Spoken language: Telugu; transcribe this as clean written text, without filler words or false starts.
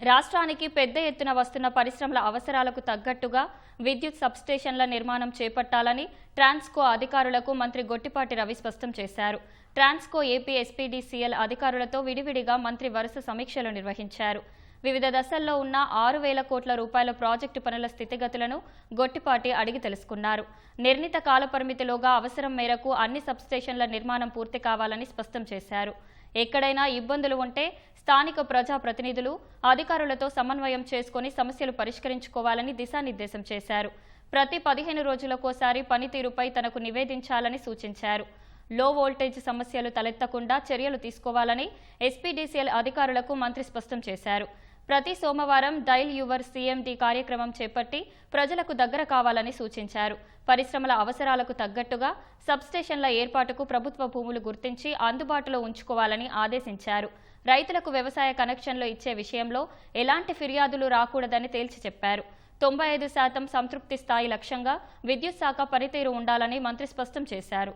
రాష్ట్రానికి పెద్ద ఎత్తున వస్తున్న పరిశ్రమల అవసరాలకు తగ్గట్టుగా విద్యుత్ సబ్స్టేషన్ల నిర్మాణం చేపట్టాలని ట్రాన్స్కో అధికారులకు మంత్రి గొట్టిపాటి రవి స్పష్టం చేశారు. ట్రాన్స్కో ఏపీ ఎస్పీడీసీఎల్ అధికారులతో విడివిడిగా మంత్రి వరుస సమీక్షలు నిర్వహించారు. వివిధ దశల్లో ఉన్న 6,000 కోట్ల రూపాయల ప్రాజెక్టు పనుల స్థితిగతులను గొట్టిపాటి అడిగి తెలుసుకున్నారు. నిర్ణీత కాలపరిమితిలోగా అవసరం మేరకు అన్ని సబ్స్టేషన్ల నిర్మాణం పూర్తి కావాలని స్పష్టం చేశారు. ఎక్కడైనా ఇబ్బందులు ఉంటే స్థానిక ప్రజాప్రతినిధులు అధికారులతో సమన్వయం చేసుకుని సమస్యలు పరిష్కరించుకోవాలని దిశానిర్దేశం చేశారు. ప్రతి 15 రోజులకోసారి పనితీరుపై తనకు నివేదించాలని సూచించారు. లో వోల్టేజ్ సమస్యలు తలెత్తకుండా చర్యలు తీసుకోవాలని ఎస్పీడీసీఎల్ అధికారులకు మంత్రి స్పష్టం చేశారు. ప్రతి సోమవారం డైల్ యువర్ సీఎండీ కార్యక్రమం చేపట్టి ప్రజలకు దగ్గర కావాలని సూచించారు. పరిశ్రమల అవసరాలకు తగ్గట్టుగా సబ్స్టేషన్ల ఏర్పాటుకు ప్రభుత్వ భూములు గుర్తించి అందుబాటులో ఉంచుకోవాలని ఆదేశించారు. రైతులకు వ్యవసాయ కనెక్షన్లు ఇచ్చే విషయంలో ఎలాంటి ఫిర్యాదులు రాకూడదని తేల్చి చెప్పారు. 95% సంతృప్తి స్థాయి లక్ష్యంగా విద్యుత్ శాఖ పనితీరు ఉండాలని మంత్రి స్పష్టం చేశారు.